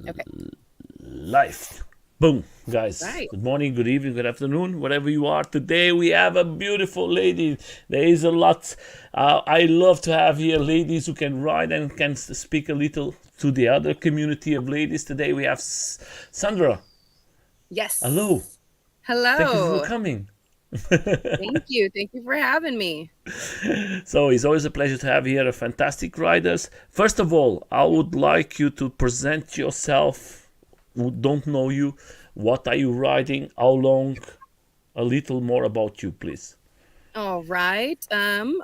Okay. Life. Boom, guys. Right. Good morning, good evening, good afternoon, wherever you are. Today we have a beautiful lady. There is a lot. I love to have here ladies who can ride and can speak a little to the other community of ladies. Today we have Sandra. Hello. Yes. Thank you for Hello. coming. Thank you. Thank you for having me. So it's always a pleasure to have here a fantastic riders. First of all, I would like you to present yourself who don't know you. What are you riding? How long? A little more about you, please. All right.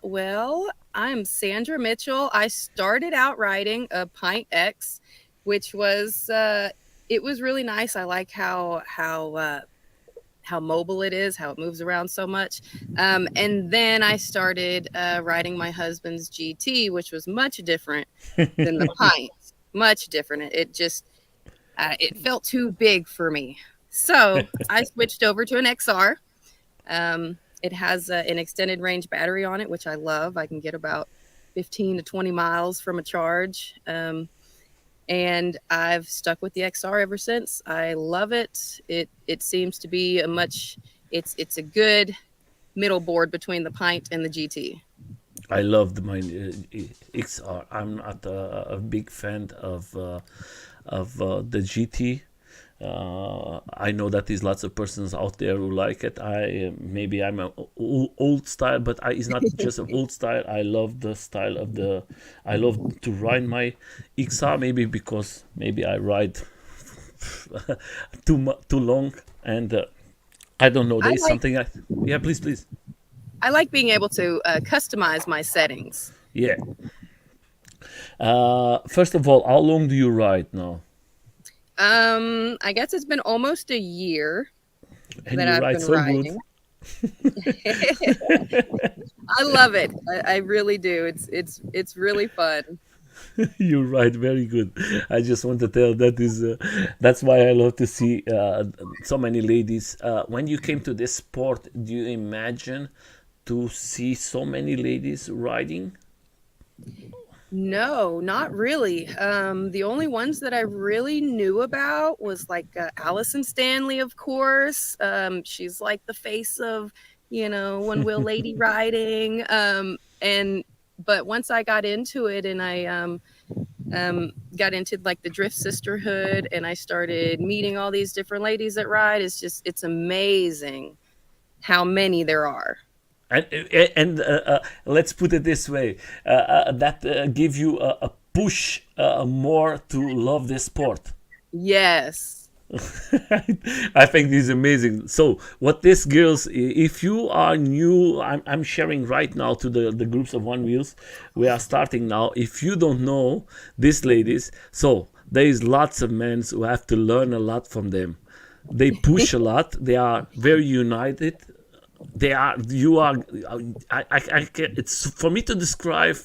Well, I'm Sandra Mitchell. I started out riding a Pint X, which was it was really nice. I like how mobile it is, how it moves around so much. And then I started riding my husband's GT, which was much different than the Pint. Much different. It just it felt too big for me. So I switched over to an XR. It has an extended range battery on it, which I love. I can get about 15 to 20 miles from a charge. And I've stuck with the XR ever since. I love it. It seems to be a much it's a good middle board between the Pint and the GT. I loved my XR. I'm not a big fan of the GT. I know that there's lots of persons out there who like it. Maybe I'm a old style, but it's not just an old style. I love the style of the. I love to ride my XR. Maybe because maybe I ride too long, and I don't know. I There is like something I. Yeah, please, please. I like being able to customize my settings. Yeah. First of all, how long do you ride now? I guess it's been almost a year And that you I've ride been so good. riding. I love it. I really do. It's really fun. You ride very good. I just want to tell that's why I love to see so many ladies. When you came to this sport, do you imagine to see so many ladies riding? No, not really. The only ones that I really knew about was like Allison Stanley, of course. She's like the face of, one wheel lady riding. And but once I got into it and I got into like the drift sisterhood and I started meeting all these different ladies that ride, it's amazing how many there are. And let's put it this way: that give you a push more to love this sport. Yes. I think this is amazing. So, what this girls, if you are new, I'm sharing right now to the groups of One Wheels. We are starting now. If you don't know these ladies, so there is lots of men who have to learn a lot from them. They push a lot. They are very united. They are you are I can, it's for me to describe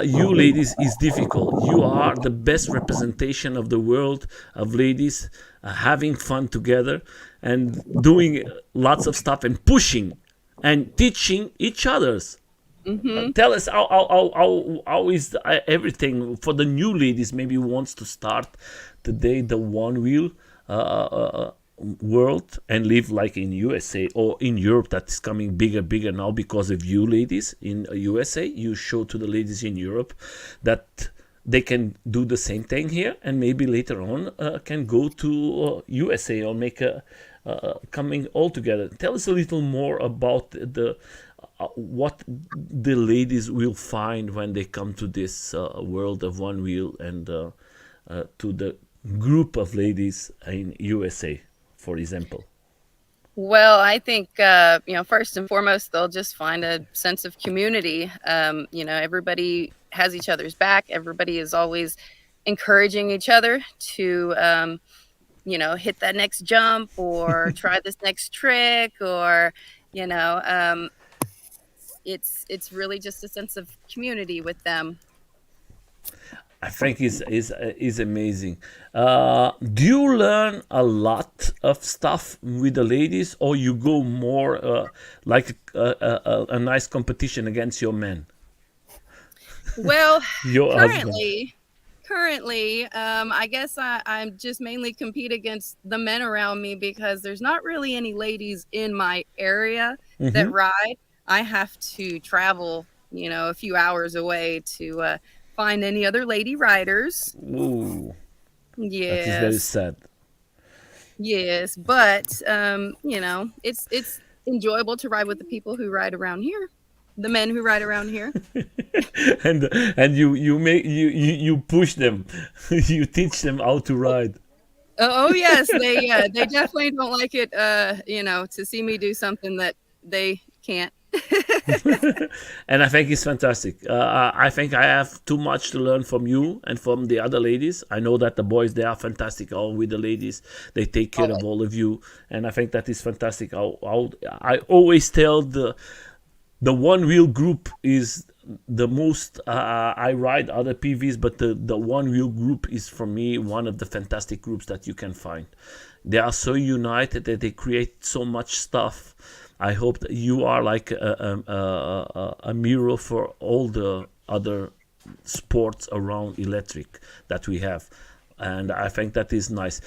you ladies is difficult. You are the best representation of the world of ladies having fun together and doing lots of stuff and pushing and teaching each others. Hmm. Tell us how is everything for the new ladies maybe who wants to start today the one wheel world and live like in USA or in Europe that's coming bigger now because of you ladies in USA. You show to the ladies in Europe that they can do the same thing here and maybe later on can go to USA or make a coming all together. Tell us a little more about the what the ladies will find when they come to this world of one wheel and to the group of ladies in USA, for example. Well, I think first and foremost, they'll just find a sense of community. Everybody has each other's back. Everybody is always encouraging each other to, hit that next jump or try this next trick, or you know, um, it's really just a sense of community with them. I think is amazing. Do you learn a lot of stuff with the ladies, or you go more like a nice competition against your men, Well, your husband? currently. Currently, I guess I'm just mainly compete against the men around me because there's not really any ladies in my area that Mm-hmm. ride. I have to travel, a few hours away to find any other lady riders. Ooh, that is very Yes, sad. yes, but it's enjoyable to ride with the people who ride around here, the men who ride around here. And you make you push them, you teach them how to ride. Oh, yes, they definitely don't like it, to see me do something that they can't. And I think it's fantastic. I think I have too much to learn from you and from the other ladies. I know that the boys they are fantastic. All with the ladies, they take care of Always. all of you, and I think that is fantastic. I always tell the one wheel group is the most I ride other PVs, but the one wheel group is for me one of the fantastic groups that you can find. They are so united that they create so much stuff. I hope that you are like a mirror for all the other sports around electric that we have, and I think that is nice.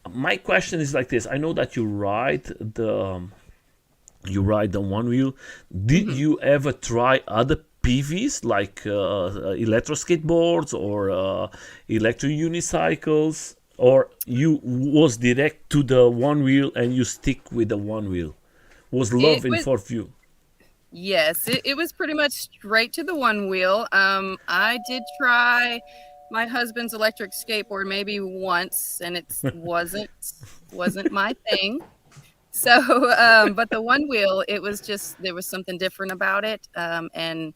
My question is like this: I know that you ride the one wheel. Did Mhm. you ever try other PVs like electro skateboards or electro unicycles, or you was direct to the one wheel and you stick with the one wheel? Was It love in was fourth view? Yes, it was pretty much straight to the one wheel. I did try my husband's electric skateboard maybe once, and wasn't my thing. So, but the one wheel, it was just there was something different about it, and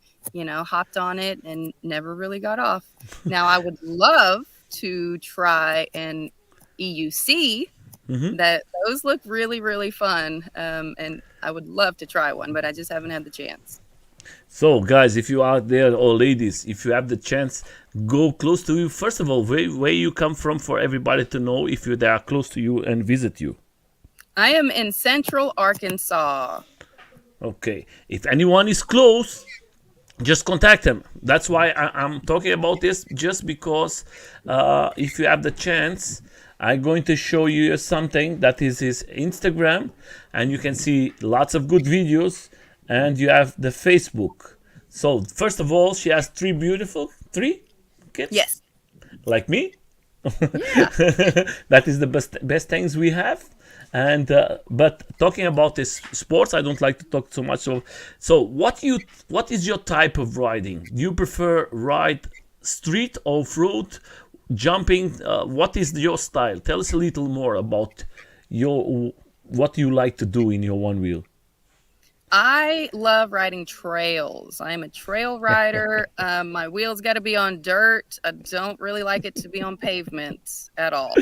hopped on it and never really got off. Now, I would love to try an EUC. That those look really, really fun, and I would love to try one, but I just haven't had the chance. So, guys, if you out there, or ladies, if you have the chance, go close to you. First of all, where you come from for everybody to know if they are close to you and visit you. I am in Central Arkansas. Okay. If anyone is close, just contact him. That's why I'm talking about this, just because if you have the chance, I'm going to show you something that is his Instagram, and you can see lots of good videos, and you have the Facebook. So first of all, she has three kids Yes. like me. Yeah. That is the best things we have. And but talking about this sports, I don't like to talk so much. So what is your type of riding? Do you prefer ride street, off road, jumping? What is your style? Tell us a little more about your what you like to do in your one wheel. I love riding trails. I'm a trail rider. My wheels got to be on dirt. I don't really like it to be on pavement at all.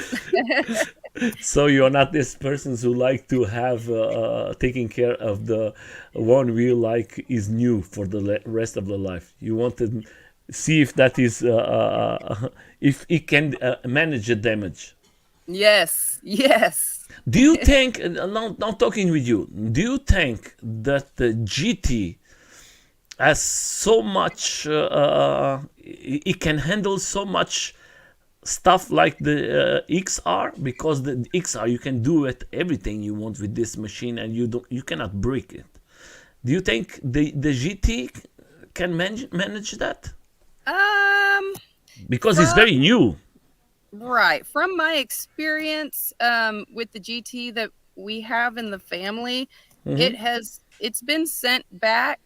So you're not this person who like to have taking care of the one wheel like is new for the rest of the life. You want to see if that is if it can manage the damage. Yes. Yes. Do you think? Now talking with you, do you think that the GT has so much? It can handle so much stuff like the XR, because the XR you can do it everything you want with this machine and you cannot break it. Do you think the GT can manage that? Um, Because it's from very new. Right. From my experience with the GT that we have in the family, it's been sent back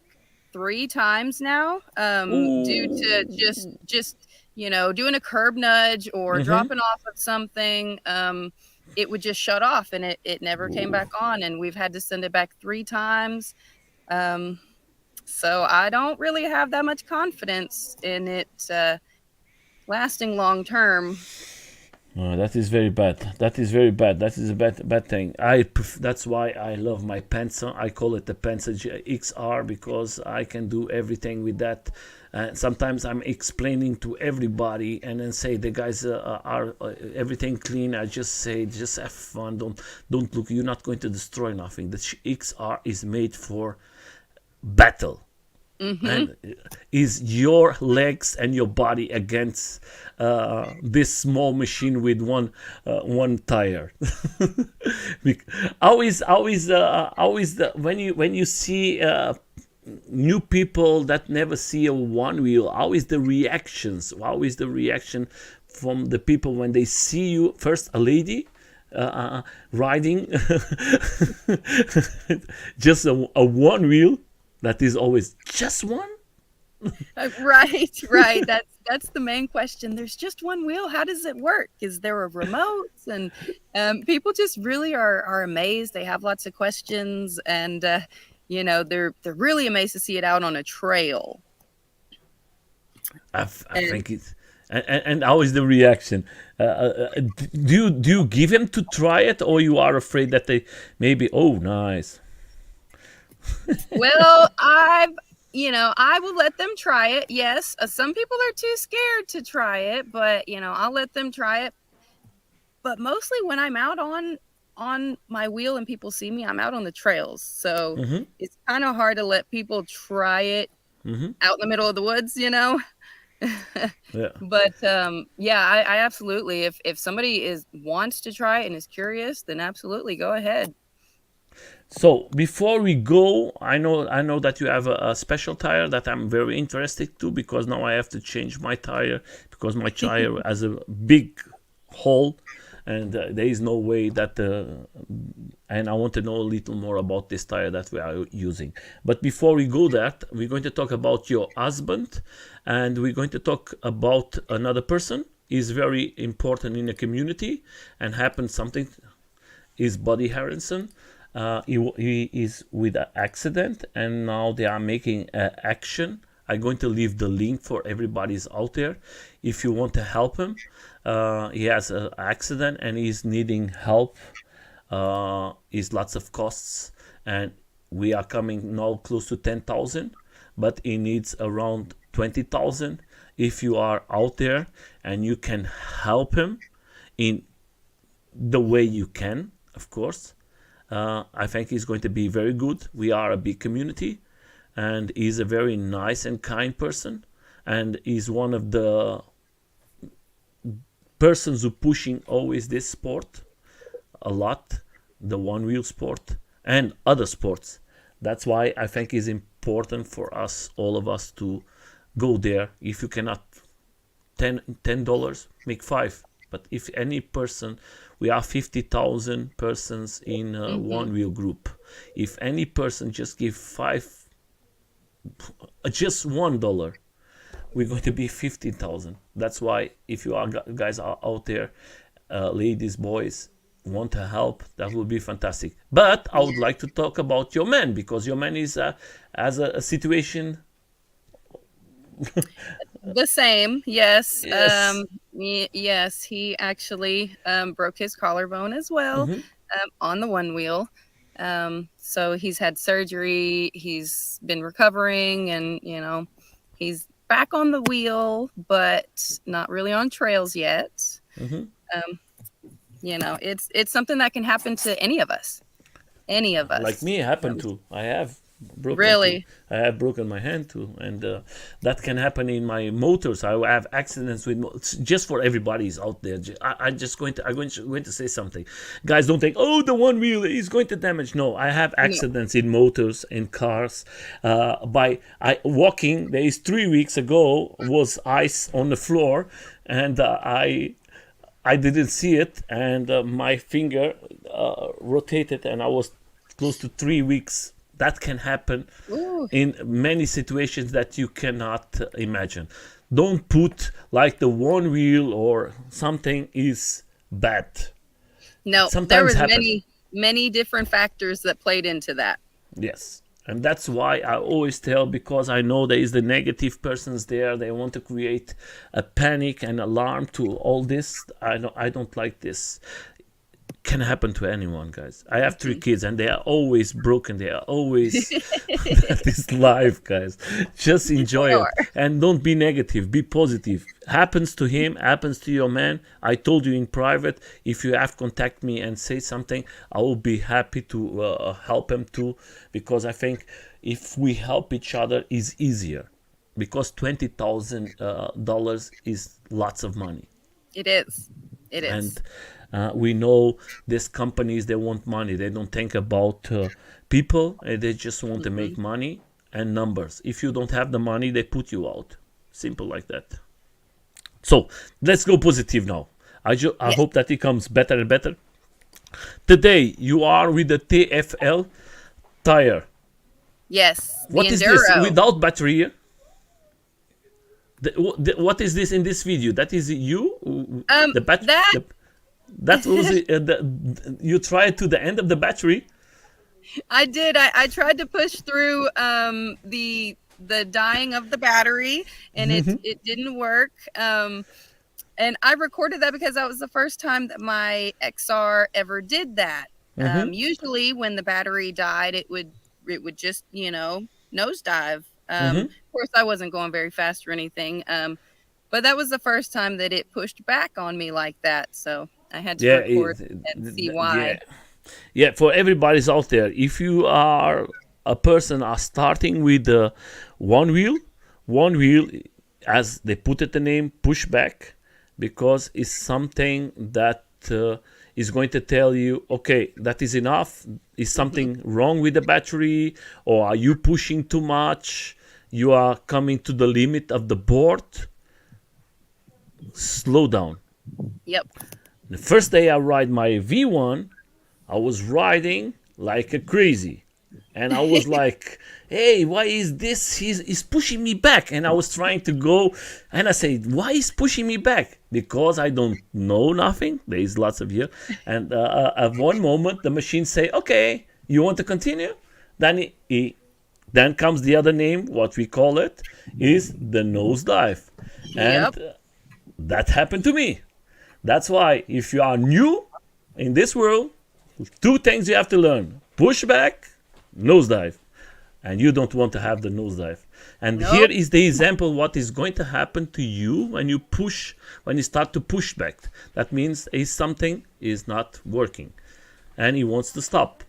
3 times now, due to Ooh. just doing a curb nudge or dropping off of something. It would just shut off and it never came back on, and we've had to send it back 3 times. Um, so I don't really have that much confidence in it lasting long term. Oh, that is very bad. That is very bad. That is a bad thing. That's why I love my Pensa. I call it the Pensa XR because I can do everything with that. Sometimes I'm explaining to everybody and then say the guys are everything clean. I just say just have fun. Don't look. You're not going to destroy nothing. The XR is made for battle. Mm-hmm. and is your legs and your body against this small machine with one tire. Bec- always when you see new people that never see a one wheel, how is the reaction from the people when they see you first, a lady riding just a one wheel, that is always just one. Right, right. That's the main question. There's just one wheel. How does it work? Is there a remote? And people just really are amazed. They have lots of questions, and they're really amazed to see it out on a trail. I And think it's and how is the reaction? Do you give them to try it, or you are afraid that they maybe, oh nice. well, I will let them try it. Yes, some people are too scared to try it, but I'll let them try it. But mostly when I'm out on my wheel and people see me, I'm out on the trails. So Mm-hmm. it's kind of hard to let people try it Mm-hmm. out in the middle of the woods. Yeah. But yeah, I absolutely, if somebody wants to try it and is curious, then absolutely go ahead. So before we go, I know that you have a special tire that I'm very interested to, because now I have to change my tire because my tire has a big hole, and there is no way that and I want to know a little more about this tire that we are using. But before we go that, we're going to talk about your husband, and we're going to talk about another person. Is very important in the community, and happened something is Buddy Harrison. He is with an accident, and now they are making action. I'm going to leave the link for everybody's out there. If you want to help him, he has an accident and he's needing help. Is lots of costs, and we are coming now close to 10,000, but he needs around 20,000. If you are out there and you can help him in the way you can, of course. I think he's going to be very good. We are a big community, and he's a very nice and kind person, and he's one of the persons who pushing always this sport a lot, the one wheel sport and other sports. That's why I think it's important for us, all of us, to go there. If you cannot $10, make five. But if any person, we are 50,000 persons in a Hmm. one wheel group. If any person just give five, just $1, we're going to be 15,000. That's why if you are guys are out there, ladies, boys, want to help, that would be fantastic. But I would like to talk about your man, because your man is has a situation. The same, yes. Yes. Yes, he actually broke his collarbone as well, Mm-hmm. on the one wheel. So he's had surgery. He's been recovering, and he's back on the wheel, but not really on trails yet. Mm-hmm. Um, it's something that can happen to any of us. Any of Like us. me, it happened Um, too. I have broken too. really. I have broken my hand too, and that can happen in my motors. I have accidents with just for everybody's out there. I'm just going to say something, guys. Don't think, oh, the one wheel is going to damage. No, I have No. accidents in motors, in cars. By I walking, there is 3 weeks ago was ice on the floor, and I didn't see it, and my finger rotated, and I was close to 3 weeks. That can happen Ooh. in many situations that you cannot imagine. Don't put like the one wheel or something is bad. It No, there sometimes was happen. many different factors that played into that. Yes. And that's why I always tell, because I know there is the negative persons there. They want to create a panic and alarm to all this. I don't like this. can happen to anyone, guys. I have three Mhm. kids and they are always broken. They are always that is life, guys. Just They enjoy it are. and don't be negative. Be positive. Happens to him, happens to your man. I told you in private. If you have contact me and say something, I will be happy to help him too, because I think if we help each other, is easier. Because $20,000 is lots of money, It is. It and is. we know these companies, they want money. They don't think about people. They just want to Hmm. make money and numbers. If you don't have the money, they put you out. Simple like that. So let's go positive now. I Yes. hope that it comes better and better. Today you are with the TFL tire. Yes. The What is this Enduro. without battery here? What is this in this video? That is you, the bat That the, that was you tried to the end of the battery. I did. I tried to push through the dying of the battery, and it didn't work. And I recorded that because that was the first time that my XR ever did that. Mm-hmm. Usually, when the battery died, it would just nosedive. Mm-hmm. Of course, I wasn't going very fast or anything. But that was the first time that it pushed back on me like that. So I had to Yeah, record and see yeah, why. yeah. For everybody's out there, if you are a person are starting with one wheel, as they put it the name, pushback, because it's something that is going to tell you, okay, that is enough. Is Hmm. something wrong with the battery, or are you pushing too much? You are coming to the limit of the board. Slow down. Yep. The first day I ride my V1, I was riding like a crazy. And I was like, hey, why is this? He's pushing me back. And I was trying to go. And I said, why is pushing me back? Because I don't know nothing. There is lots of here. And at one moment, the machine say, okay, you want to continue? Then comes the other name, what we call it, is the nosedive. And Yep. that happened to me. That's why if you are new in this world, two things you have to learn: pushback, nosedive. And you don't want to have the nosedive. And here Nope. is the example what is going to happen to you when you push, when you start to push back. That means is something is not working and he wants to stop.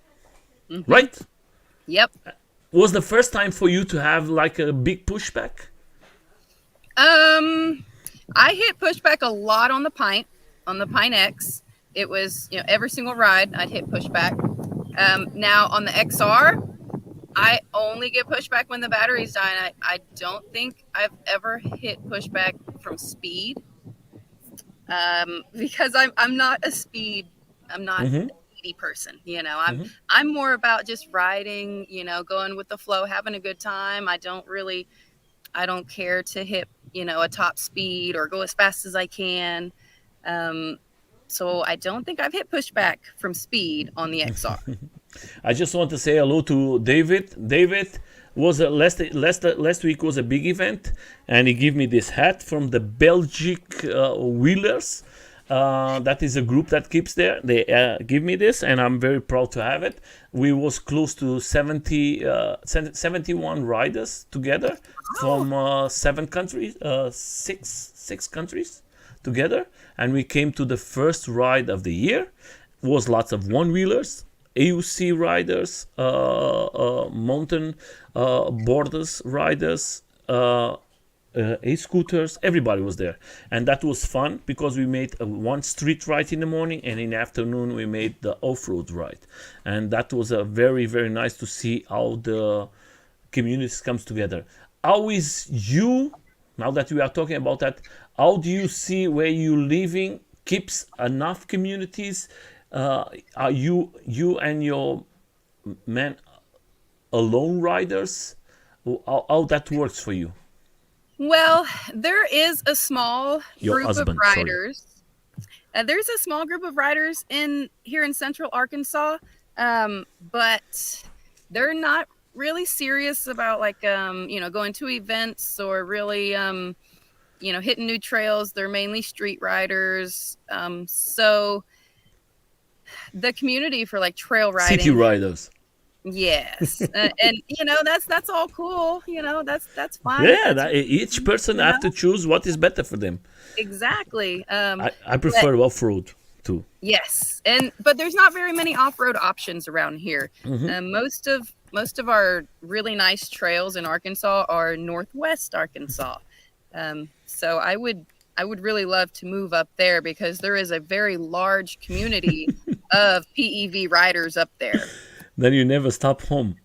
Hmm. Right? Yep. Was the first time for you to have like a big pushback? Um, I hit pushback a lot on the Pine X. It was, every single ride I'd hit pushback. Now on the XR, I only get pushback when the battery's dying. I don't think I've ever hit pushback from speed. Because I'm not a speed. I'm not Mm-hmm. a speedy person. I'm more about just riding. Going with the flow, having a good time. I don't care to hit, a top speed or go as fast as I can. Um, so I don't think I've hit pushback from speed on the XR. I just want to say hello to David. David was last week was a big event, and he gave me this hat from the Belgic Wheelers. That is a group that keeps there. They give me this, and I'm very proud to have it. We was close to 71 riders together Oh, from seven countries, six countries together, and we came to the first ride of the year. Was lots of one wheelers, AUC riders, mountain borders riders, scooters. Everybody was there, and that was fun because we made one street ride in the morning, and in the afternoon we made the off-road ride, and that was a very nice to see how the communities comes together. How is you, now that we are talking about that, how do you see where you living keeps enough communities? Are you and your man alone riders? How that works for you? well, there is a small Your group of husband, sorry. riders. There's a small group of riders in here in Central Arkansas, but they're not really serious about like going to events or really hitting new trails. They're mainly street riders. So The community for like trail City riding. riders. Yes. And that's all cool, that's fine if Yeah, that's each person you have to know choose what is better for them. exactly. I But prefer off-road too. yes, but there's not very many off-road options around here. Most of our really nice trails in Arkansas are Northwest Arkansas. So I would really love to move up there because there is a very large community of PEV riders up there. Then you never stop home.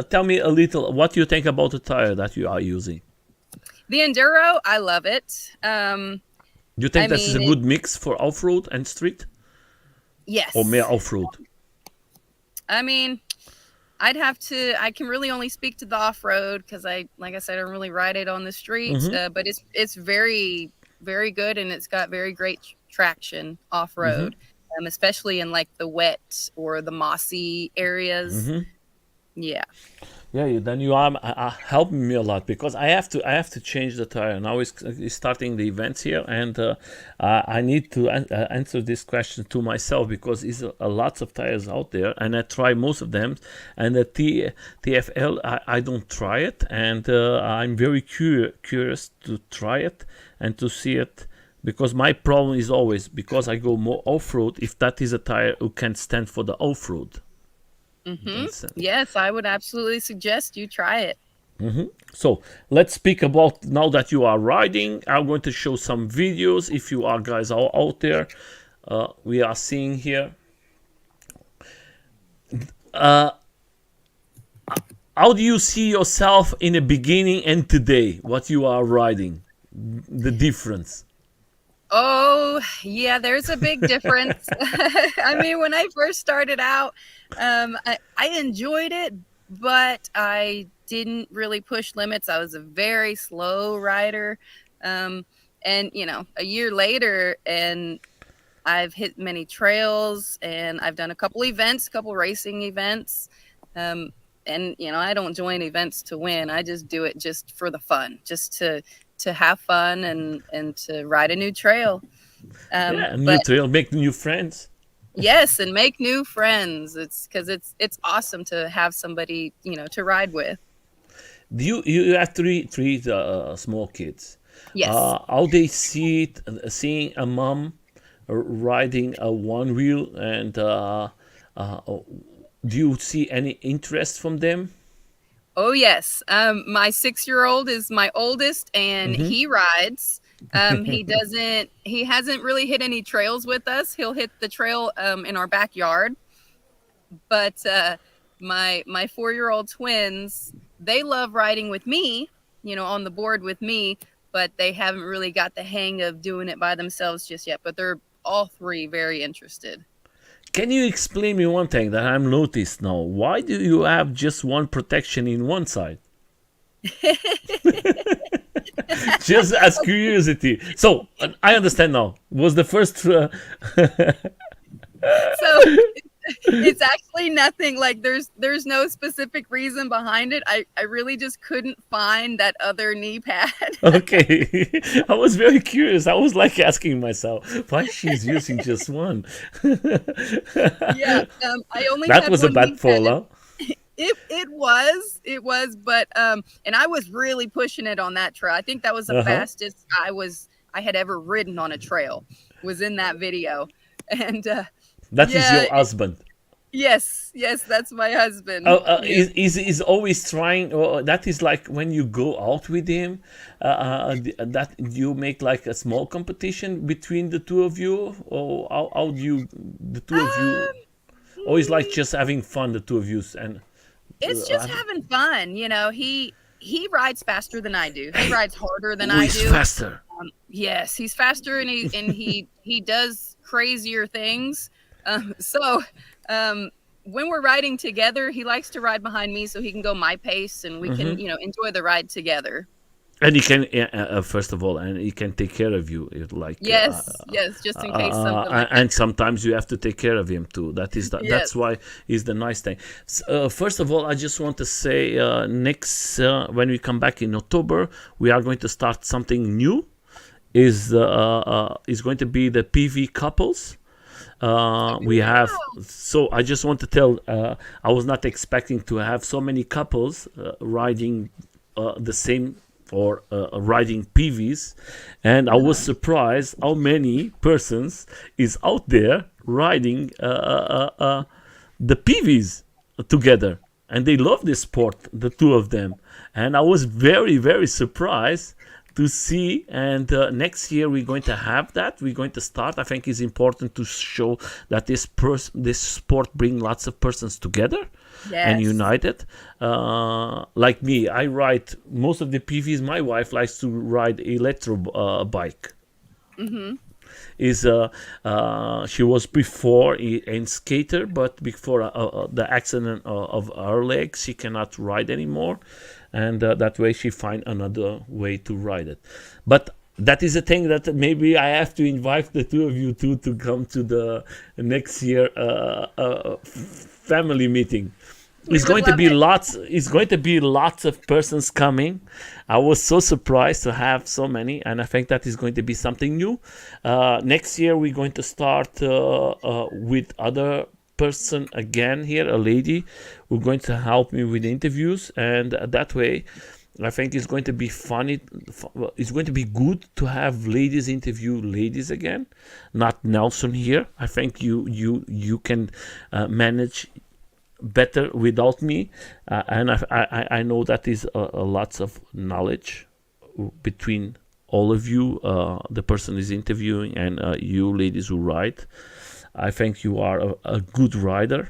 Tell me a little what you think about the tire that you are using. The Enduro, I love it. You I think this is a mean, good mix for off-road and street, or more yes. off-road? I mean, I can really only speak to the off-road because like I said, I don't really ride it on the streets, Mm-hmm. but it's very, very good, and it's got very great traction Mm-hmm. off-road, especially in like the wet or the mossy areas. Mm-hmm. Yeah. Yeah, then you are helping me a lot because I have to change the tire. Now is starting the events here, and I need to answer this question to myself because there's lots of tires out there, and I try most of them, and the TFL I don't try it, and I'm very curious to try it and to see it. Because my problem is always because I go more off-road. If that is a tire who can stand for the off-road, Hmm. that's Yes, I would absolutely suggest you try it. so let's speak about now that you are riding. I'm going to show some videos. If you are guys all out there, we are seeing here. How do you see yourself in the beginning and today? What you are riding, the difference. Oh, yeah, there's a big difference. I mean, when I first started out, I enjoyed it, but I didn't really push limits. I was a very slow rider. Um, and, a year later, and I've hit many trails, and I've done a couple racing events. Um, and, I don't join events to win. I just do it just for the fun, just to have fun and to ride a new trail. Yeah, a new But trail, make new friends. yes, and make new friends. It's because it's awesome to have somebody, to ride with. Do you have three small kids? Yes. How they see it, seeing a mom riding a one wheel, and uh, do you see any interest from them? Oh yes. My 6-year-old is my oldest, and Mm-hmm. he rides. He hasn't really hit any trails with us. He'll hit the trail in our backyard. But my 4-year-old twins, they love riding with me, on the board with me, but they haven't really got the hang of doing it by themselves just yet. But they're all three very interested. Can you explain me one thing that I'm noticed now? Why do you have just one protection in one side? Just as curiosity. So I understand now. Was the first So it's actually nothing, like there's no specific reason behind it. I really just couldn't find that other knee pad. okay? I was very curious. I was like asking myself why she's using just one. Yeah, I only That had was a one bad knee pad. fall, huh? It was, but and I was really pushing it on that trail. I think that was the Uh huh. fastest I had ever ridden on a trail, was in that video. And That is yeah, your husband. yes, that's my husband. Yes. Is always trying. That is like when you go out with him. That you make like a small competition between the two of you, or how do you the two of you? Um, Or is like mm, just having fun, the two of you, and it's just having. having fun. He rides faster than I do. He rides harder than Who I is do. faster? Yes, he's faster, and he does crazier things. So when we're riding together, he likes to ride behind me so he can go my pace, and we can, enjoy the ride together. And he can, first of all, and he can take care of you. Like, Yes, just in case something like that. and sometimes you have to take care of him too. Yes. That's why is the nice thing. First of all, I just want to say, next when we come back in October, we are going to start something new. is going to be the PV couples. We have, so I just want to tell, I was not expecting to have so many couples riding the same, or riding PVs, and I was surprised how many persons is out there riding the PVs together, and they love this sport, the two of them, and I was very very surprised to see. And next year we're going to have that. We're going to start. I think it's important to show that this sport bring lots of persons together and Yes. united. Like me, I ride most of the PVs. My wife likes to ride electro bike. Mm-hmm. Is She was before a skater, but before the accident of her leg, she cannot ride anymore, and that way she find another way to ride it. But that is a thing that maybe I have to invite the two of you two to come to the next year family meeting. We would love it. It's going to be lots of persons coming. I was so surprised to have so many, and I think that is going to be something new. Next year we're going to start with other person again here, a lady who's going to help me with interviews, and that way I think it's going to be funny. It's going to be good to have ladies interview ladies again, not Nelson here. I think you can manage better without me, and I know that is a lots of knowledge between all of you, the person is interviewing, and you ladies who ride. I think you are a good rider,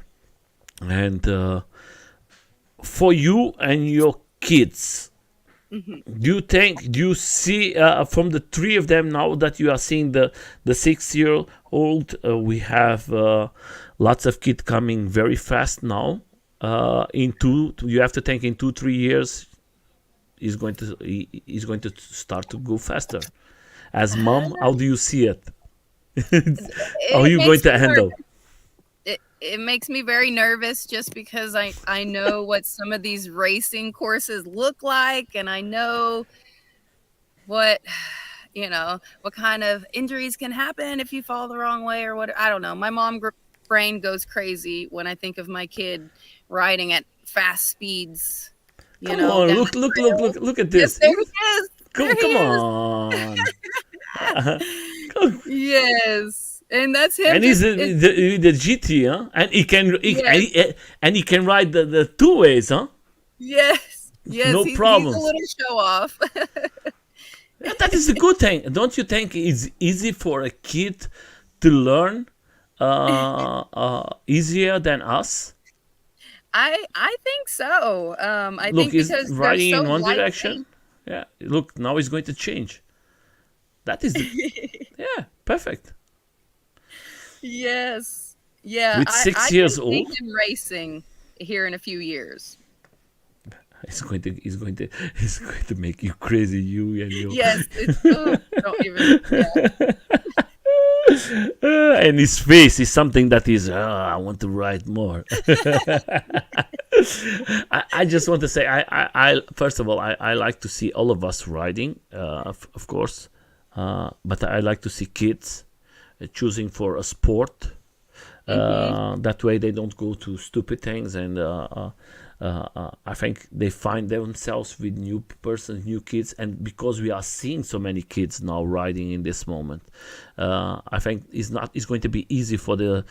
and for you and your kids, do you see from the three of them, now that you are seeing the 6 year old, we have lots of kids coming very fast now. You have to think in 2 3 years he's going to start to go faster. As mom, how do you see it? How are It you going makes me to nervous. handle? It makes me very nervous just because I know what some of these racing courses look like, and I know what what kind of injuries can happen if you fall the wrong way, or what, I don't know. My brain goes crazy when I think of my kid riding at fast speeds, Come on, down look, the look, look, trail. look, look at Yes, this. there he is. There he Come is. on. Come- Yes. And that's him and he's just the GT, huh? And yes. he can ride the two ways, huh? Yes. Yes, No he's a problems. little show off. Yeah, that is a good thing. Don't you think it's easy for a kid to learn easier than us? I think so. I Look, think he's because they're riding so in one lightweight. direction. Yeah, look, now he's going to change. That is the, yeah, perfect. Yes. Yeah, With I six can years see old, him racing here in a few years. he's going to make you crazy, you and your Yes, it's oh, don't even yeah. and his face is something that is, I want to ride more. I just want to say, I first of all, I like to see all of us riding, of course, but I like to see kids choosing for a sport. Mhm. That way they don't go to stupid things, and I think they find themselves with new persons, new kids, and because we are seeing so many kids now riding in this moment, I think it's going to be easy for the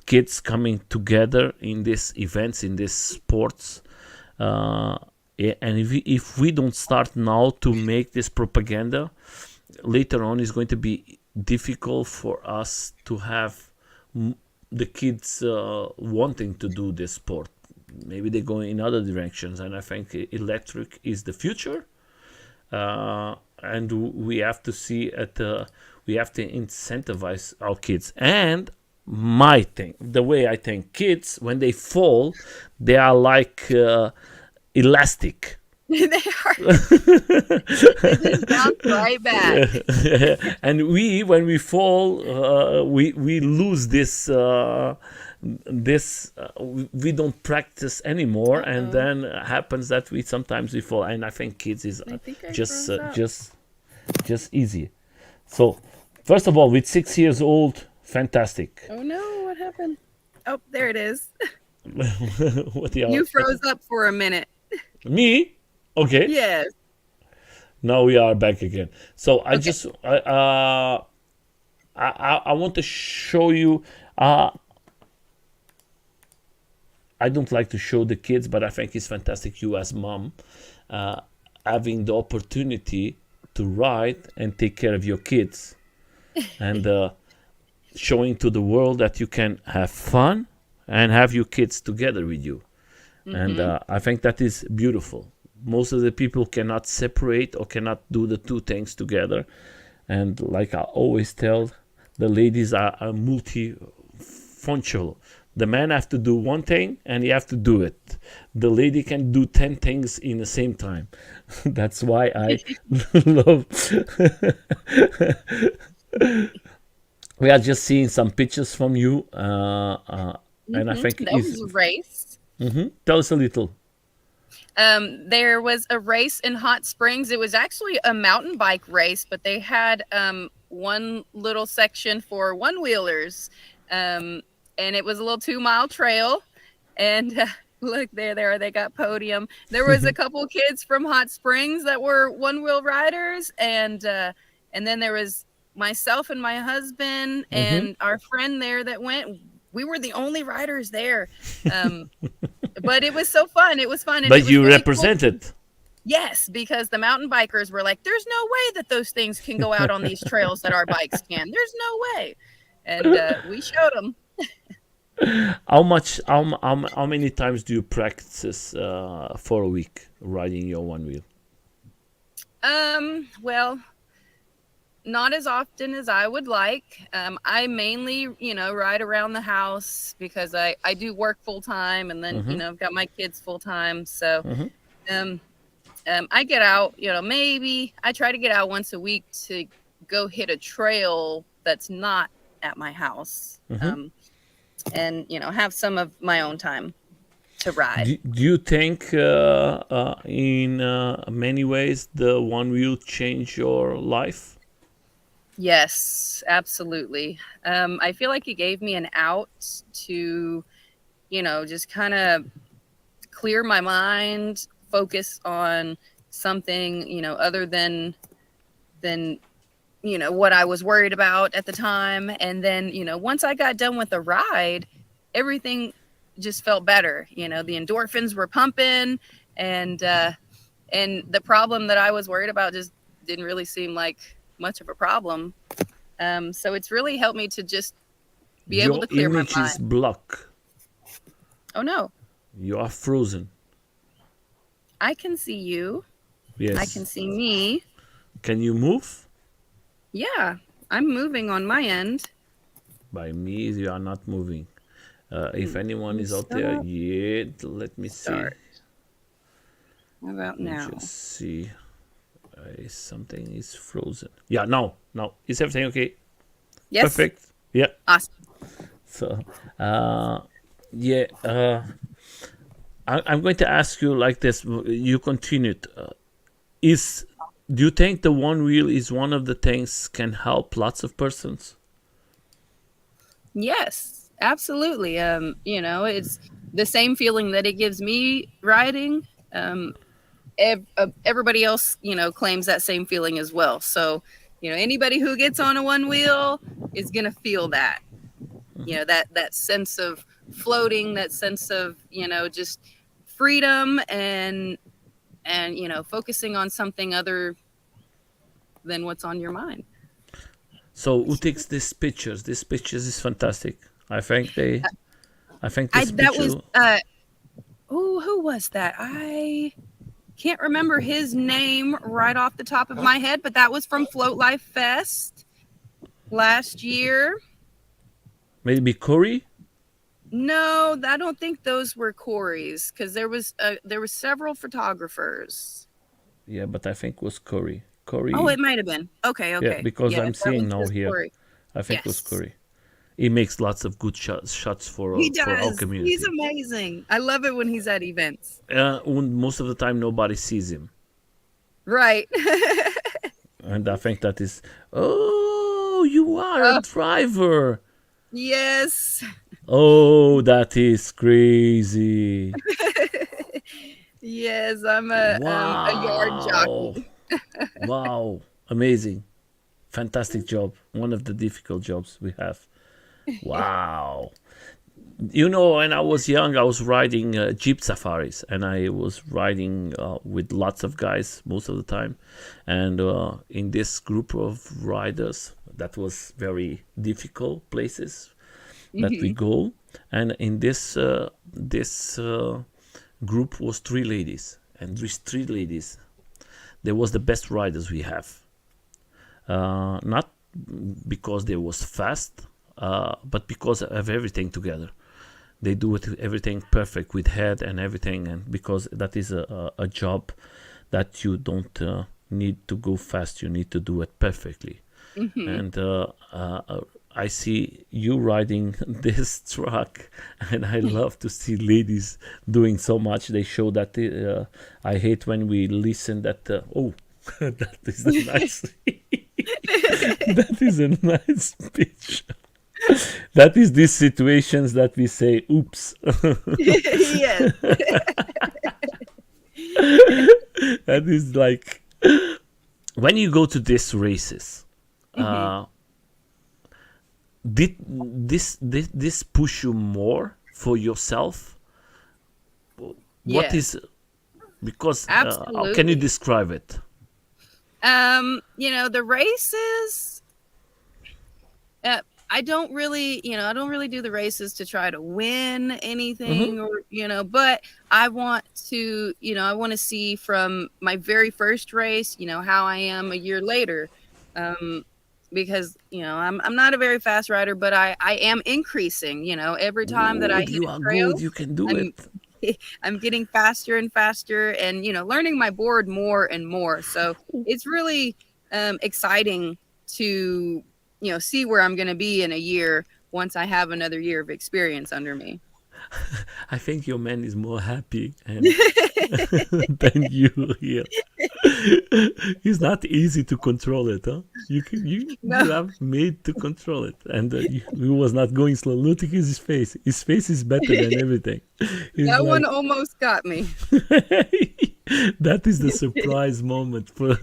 kids coming together in these events, in these sports. And if we don't start now to make this propaganda, later on it's going to be difficult for us to have the kids wanting to do this sport. Maybe they go in other directions, and I think electric is the future. And we have to see it. We have to incentivize our kids. And my thing, the way I think, kids when they fall, they are like elastic. They are. They just bounce right back. And when we fall, we lose we don't practice anymore, and Uh-oh. then happens that we sometimes we fall. And I think kids is I think I just froze up. just easy. So, first of all, with 6 years old, fantastic. Oh no, what happened? Oh, there it is. What the hell? You froze up for a minute. Me? Okay. Yes. Now we are back again. So I Okay. just I want to show you. Uh, I don't like to show the kids, but I think it's fantastic. You as mom, uh, having the opportunity to ride and take care of your kids, and showing to the world that you can have fun and have your kids together with you. And Mm-hmm. I think that is beautiful. Most of the people cannot separate or cannot do the two things together. And like I always tell, the ladies are multifunctional. The man have to do one thing and he have to do it. The lady can do 10 things in the same time. That's why I love. We are just seeing some pictures from you, and I Mm-hmm. think That is. was a race. Tell us a little. There was a race in Hot Springs. It was actually a mountain bike race, but they had one little section for one wheelers, um, and it was a little 2 mile trail. And look, there they got podium. There was a couple kids from Hot Springs that were one wheel riders, and then there was myself and my husband Hmm. and our friend there that went. We were the only riders there. Um, but it was so fun. It was fun, and it But was you really cool. represent it. Yes, because the mountain bikers were like, "There's no way that those things can go out on these trails that our bikes can. There's no way," and we showed them. How much? How many times do you practice for a week riding your one wheel? Well, not as often as I would like. I mainly, ride around the house because I do work full time, and then Hmm. I've got my kids full time. So, Hmm. um, I get out. Maybe I try to get out once a week to go hit a trail that's not at my house, Hmm. and have some of my own time to ride. Do you think in many ways the one wheel changed your life? Yes, absolutely. I feel like it gave me an out to, just kind of clear my mind, focus on something, other than what I was worried about at the time. And then, once I got done with the ride, everything just felt better. The endorphins were pumping, and the problem that I was worried about just didn't really seem like much of a problem. So it's really helped me to just be able Your to clear my image is mind. blocked. Oh no, You are frozen. I can see you. I can Yes. see me. Can you move? Yeah, I'm moving on my end. By me, you are not moving. If Let anyone me is out there, stop. yeah, let me see. Start. How about Let me now? just see. Something is frozen. Yeah, no. Is everything okay? Yes. Perfect. Yeah. Awesome. So, yeah, I'm going to ask you like this. You continued. Is Do you think the one wheel is one of the things can help lots of persons? Yes, absolutely. It's the same feeling that it gives me riding. Um, Everybody else, claims that same feeling as well. So, anybody who gets on a one wheel is gonna feel that. That sense of floating, that sense of just freedom, and focusing on something other than what's on your mind. So who takes these pictures? These pictures is fantastic. I think they. I think I this that was picture. who was that? I can't remember his name right off the top of my head, but that was from Float Life Fest last year. Maybe Corey. No, I don't think those were Corey's, because there was several photographers. Yeah, but I think it was Corey. Oh, it Corey. might have been. Okay, Yeah, okay. because Yeah, I'm if that seeing was now just here. Corey. I think it was Yes. Corey. He makes lots of good shots He for our does. He's community. amazing. I love it when he's at events. Most of the time, nobody sees him. Right. And I think that is, oh, you are a Oh, driver. yes. Oh, that is crazy. Yes, I'm a yard Wow. jockey. Wow. Amazing. Fantastic job. One of the difficult jobs we have. Wow. You know, when I was young, I was riding jeep safaris, and I was riding with lots of guys most of the time. And in this group of riders, that was very difficult places that we Hmm. go. And in this group was three ladies, and these three ladies, they was the best riders we have. Not because they was fast, but because of everything together. They do it everything perfect with head and everything, and because that is a job that you don't need to go fast, you need to do it perfectly. Hmm. And I see you riding this truck, and I love to see ladies doing so much. They show that I hate when we listen that oh, that is a nice that is a nice pitch. That is these situations that we say oops. Yes. That is like when you go to these races, Hmm. uh, did this push you more for yourself? What Yes, is, because how can you absolutely. describe it? The races, uh, I don't really do the races to try to win Mm-hmm. anything, or, but I want to see from my very first race, how I am a year later. Um, because, I'm not a very fast rider, but I am increasing, every time that I Good, hit you a are good. trail. You can do I'm it. I'm getting faster and faster, and learning my board more and more. So it's really exciting to see where I'm going to be in a year once I have another year of experience under me. I think your man is more happy and than you here. It's not easy to control it, huh? No, You have made to control it, and he was not going slow. Look at his face. His face is better than everything. He's that one like, almost got me. that is the surprise moment for.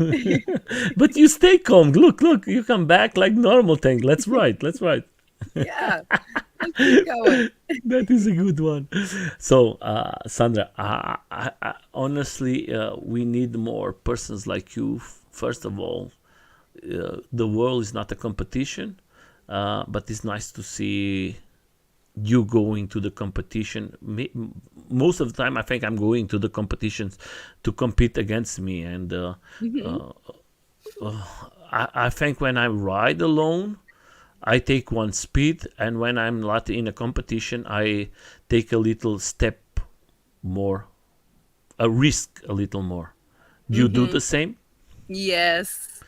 But you stay calm. Look. You come back like normal thing. Let's ride. Let's ride. Yeah, let's keep going. That is a good one. So, Sandra, honestly, we need more persons like you. First of all, the world is not a competition, but it's nice to see you going to the competition. Most of the time, I think I'm going to the competitions to compete against me, and Hmm. uh, I think when I ride alone, I take one speed, and when I'm not in a competition, I take a little step more, a risk a little more. Do you do Hmm. the same? Yes.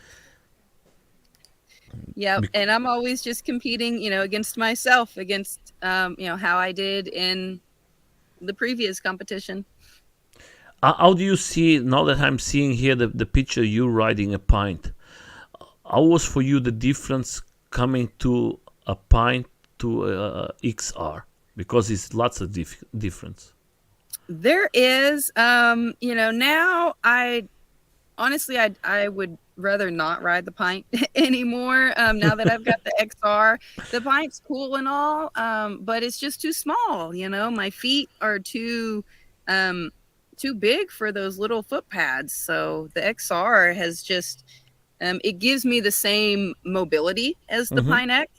Yep. Bec- And I'm always just competing, against myself, against how I did in the previous competition. How do you see now that I'm seeing here the picture you riding a pint? How was for you the difference coming to a pint to a XR? Because it's lots of difference. There is, now I honestly, I would rather not ride the Pint anymore. Now that I've got the XR, the Pint's cool and all, but it's just too small. My feet are um, too big for those little foot pads. So the XR has just, it gives me the same mobility as the Mm-hmm. Pine X,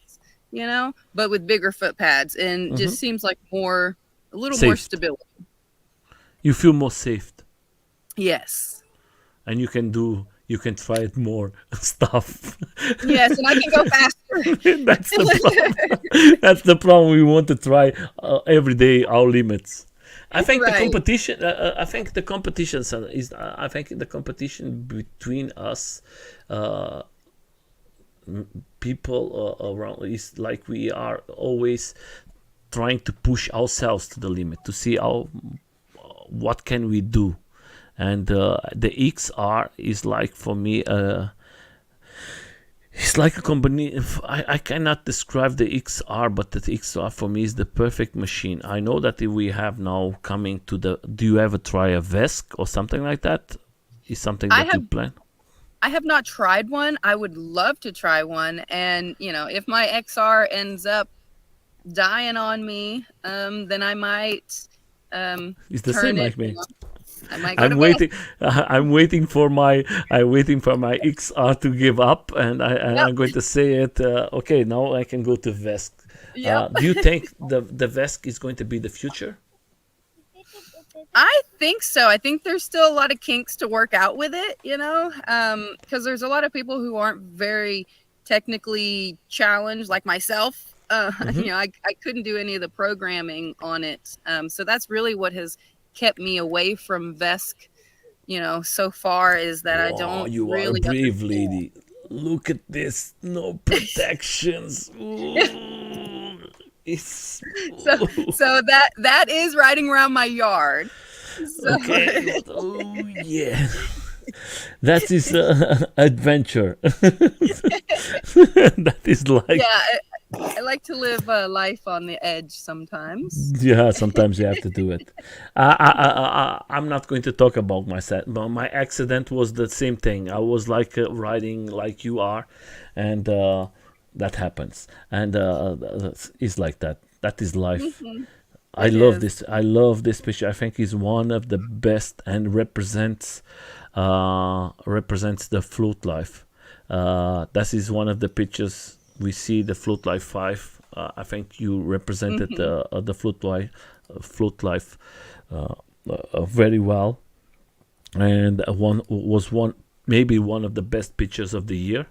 but with bigger foot pads, and Mm-hmm. just seems like a little more Saved. stability. You feel more saved, Yes. and you can try it more stuff. Yes, and I can go faster. That's the problem. That's the problem. We want to try every day our limits. I think the Right. competition. I think the competition is. I think the competition between us, uh, people around, is like we are always trying to push ourselves to the limit to see how what can we do, and the XR is like for me. It's like a combination. I cannot describe the XR, but the XR for me is the perfect machine. I know that we have now coming to the. Do you ever try a Vesk or something like that? Is something I that you have plan? I have not tried one. I would love to try one. And, if my XR ends up dying on me, then I might It's the turn same it, like me. I might go to I'm West. waiting. I'm waiting for my XR to give up, and Yep. I'm going to say it. Okay, now I can go to Vesk. Yep. Do you think the Vesk is going to be the future? I think so. I think there's still a lot of kinks to work out with it, because there's a lot of people who aren't very technically challenged, like myself. Mm-hmm. I couldn't do any of the programming on it. So that's really what has kept me away from Vesk, so far, is that I Wow, don't you are a really brave understand. lady. Look at this. No protections. Ooh, it's So ooh. so that is riding around my yard. So Okay. Oh yeah, that is adventure. That is yeah, like I like to live life on the edge sometimes. yeah. Sometimes you have to do it. I'm not going to talk about my set, but my accident was the same thing. I was like riding like you are, and that happens, and it's like that. That is life. Hmm. I It love is. this. I love this picture. I think it's one of the best and represents the flute life. That is one of the pictures we see the flute life five. I think you represented Hmm. the flute life very well, and one was one maybe one of the best pictures of the year.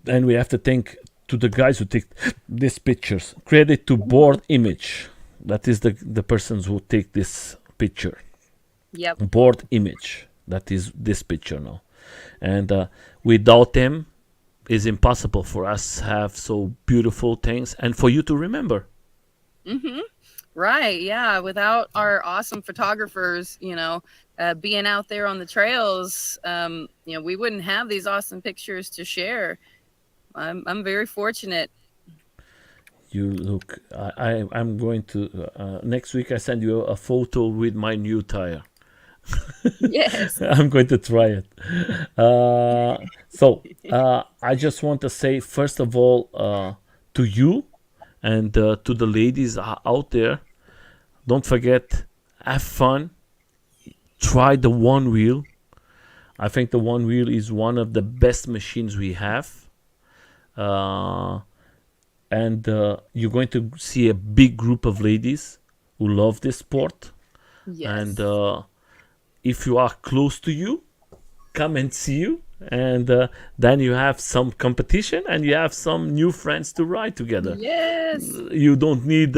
And we have to thank to the guys who take these pictures. Credit to Hmm. Board Image. That is the persons who take this picture. Yep. Board Image. That is this picture now. And without them, it's impossible for us to have so beautiful things and for you to remember. Hmm. Right. Yeah. Without our awesome photographers, being out there on the trails, we wouldn't have these awesome pictures to share. I'm very fortunate. You look. I'm going to next week. I send you a photo with my new tire. Yes. I'm going to try it. So I just want to say first of all to you and to the ladies out there, don't forget, have fun, try the one wheel. I think the one wheel is one of the best machines we have. Uh, and you're going to see a big group of ladies who love this sport. And Yes. if you are close to you, come and see you. And then you have some competition and you have some new friends to ride together. Yes. You don't need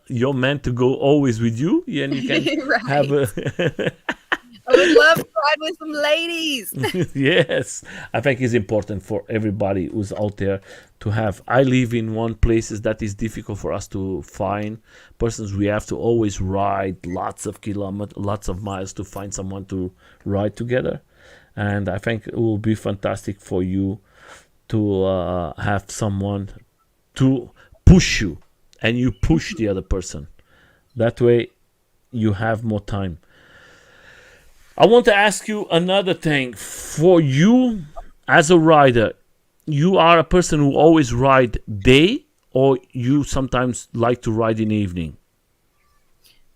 your man to go always with you, and you can have Right. a I would love to ride with some ladies. yes. I think it's important for everybody who's out there to have. I live in one places that is difficult for us to find persons. We have to always ride lots of kilometers, lots of miles to find someone to ride together. And I think it will be fantastic for you to have someone to push you, and you push the other person. That way, you have more time. I want to ask you another thing. For you as a rider, you are a person who always ride day, or you sometimes like to ride in the evening?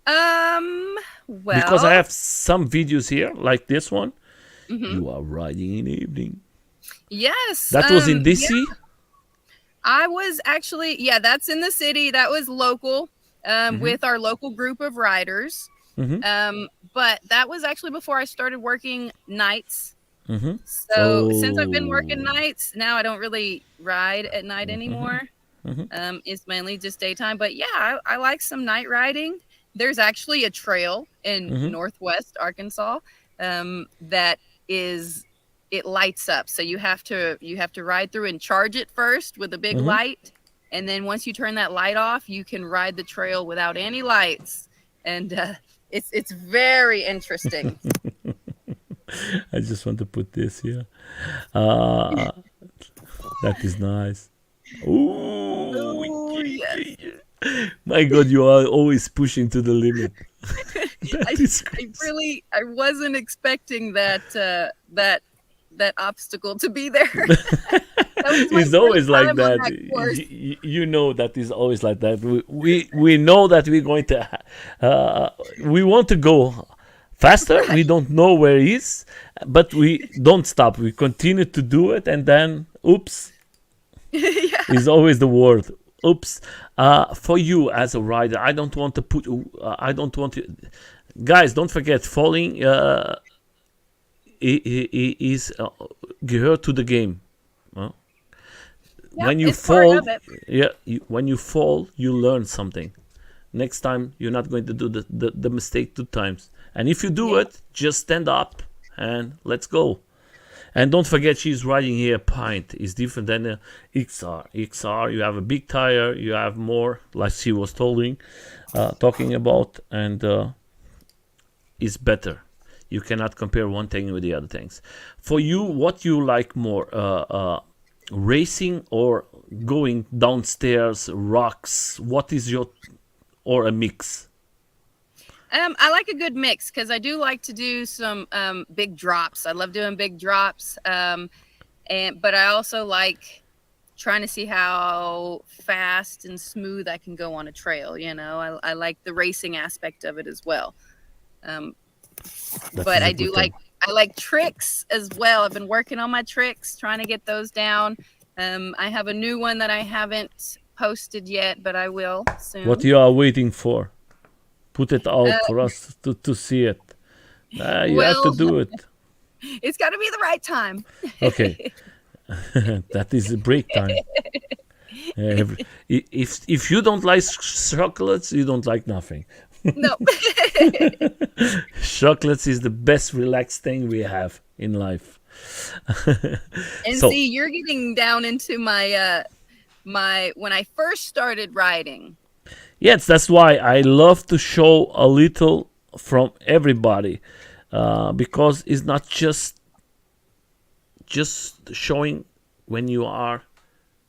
Um, Because I well, have some videos here, like this one. mhm. You are riding in the evening. Yes. That was in Yeah, DC. I was actually, yeah, that's in the city. That was local, Mm-hmm. with our local group of riders. Mm-hmm. But that was actually before I started working nights. Mm-hmm. So since I've been working Oh. nights, now I don't really ride at night Mm-hmm. anymore. Mm-hmm. It's mainly just daytime. But yeah, I like some night riding. There's actually a trail in Mm-hmm. Northwest Arkansas, that is it lights up. So you have to ride through and charge it first with a big Mm-hmm. light, and then once you turn that light off, you can ride the trail without any lights, and it's very interesting. I just want to put this here. Uh, that is nice. Ooh, Oh yes. my God, you are always pushing to the limit. That I is I crazy. really I wasn't expecting that obstacle to be there. That was my It's first always like time on that. that course. You know that is always like that. We know that we're going to. We want to go faster. We Right. don't know where it is, but we don't stop. We continue to do it, and then oops Yeah. is always the word. Oops. For you as a rider, I don't want to put. I don't want to. Guys, don't forget falling is gehört to the game. Uh, Yep, when you it's part fall, of it. yeah, when you fall, you learn something. Next time, you're not going to do the mistake two times. And if you do Yeah. it, just stand up and let's go. And don't forget, she's riding here a pint. It's different than a XR. XR, you have a big tire, you have more, like she was talking about, and is better. You cannot compare one thing with the other things. For you, what you like more, racing or going downstairs, rocks? What is your or a mix? I like a good mix because I do like to do some big drops. I love doing big drops. And but I also like trying to see how fast and smooth I can go on a trail. I like the racing aspect of it as well. Um, That but is a I good do thing. I like tricks as well. I've been working on my tricks, trying to get those down. I have a new one that I haven't posted yet, but I will What soon. you are waiting for? Put it Uh, out for us to see it. You have to well, do it. it's got to be the right time. Okay, that is break time. If you don't like chocolates, you don't like nothing. No. Chocolates is the best relaxed thing we have in life. And So see, you're getting down into my when I first started riding. yes, that's why I love to show a little from everybody, because it's not just showing when you are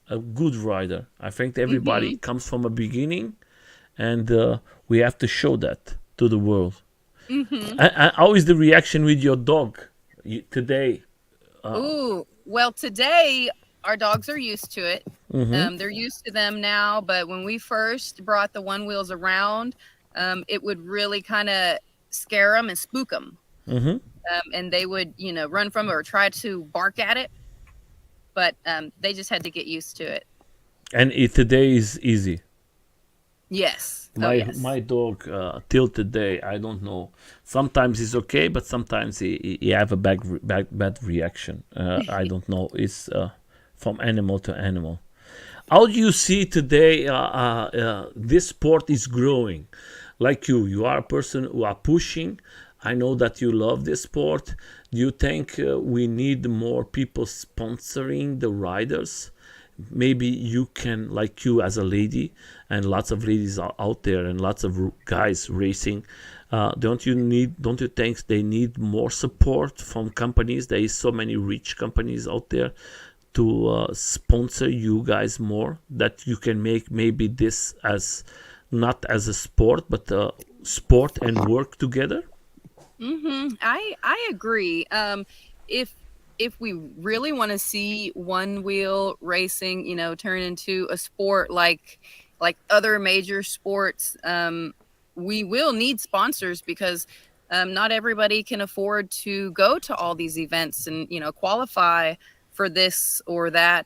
a good rider. I think everybody Mhm. comes from a beginning, and we have to show that to the world. Mhm. And how is the reaction with your dog today? Ooh, well, today our dogs are used to it. Mm-hmm. They're used to them now, but when we first brought the one wheels around, it would really kind of scare them and spook them. Mm-hmm. And they would, run from it or try to bark at it, but they just had to get used to it. And today is easy. Yes. Oh, My yes. dog till today, I don't know. Sometimes he's okay, but sometimes he have a bad reaction. I don't know. It's from animal to animal. How do you see today this sport is growing? Like you are a person who are pushing. I know that you love this sport. Do you think we need more people sponsoring the riders? Maybe you can, like you as a lady, and lots of ladies are out there, and lots of guys racing. Don't you think they need more support from companies? There is so many rich companies out there to sponsor you guys more, that you can make maybe this as not as a sport, but sport and work together. I agree. If if we really want to see one wheel racing, turn into a sport like other major sports, we will need sponsors because not everybody can afford to go to all these events and qualify for this or that.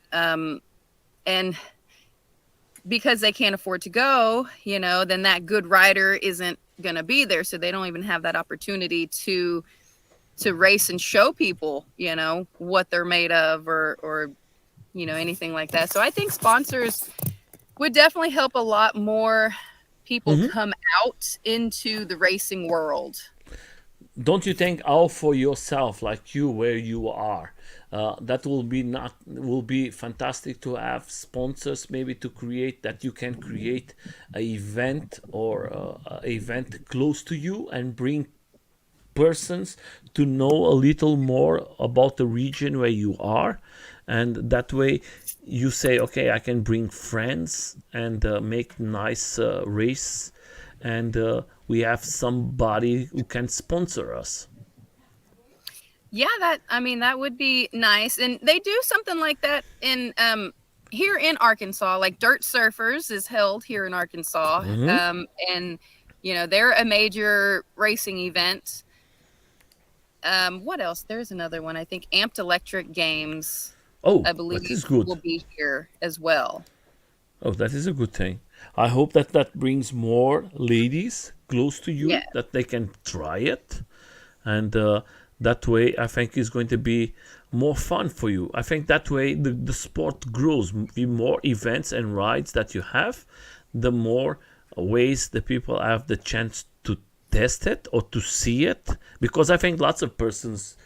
And because they can't afford to go, then that good rider isn't going to be there, so they don't even have that opportunity to race and show people, what they're made of or anything like that. So I think sponsors would definitely help a lot more people Hmm. come out into the racing world. Don't you think, all for yourself, like you where you are, that will be fantastic to have sponsors, maybe to create that you can create a event or a event close to you and bring persons to know a little more about the region where you are, and that way you say, okay, I can bring friends and make nice race, and we have somebody who can sponsor us. Yeah, that I mean that would be nice. And they do something like that in here in Arkansas. Like Dirt Surfers is held here in Arkansas. Hmm. And they're a major racing event. What else? There's another one. I think Amped Electric Games, Oh, I that believe, is good. will be here as well. Oh, that is a good thing. I hope that that brings more ladies close to Yeah. you, that they can try it, and that way I think is going to be more fun for you. I think that way the sport grows. The more events and rides that you have, the more ways the people have the chance to test it or to see it, because I think lots of persons,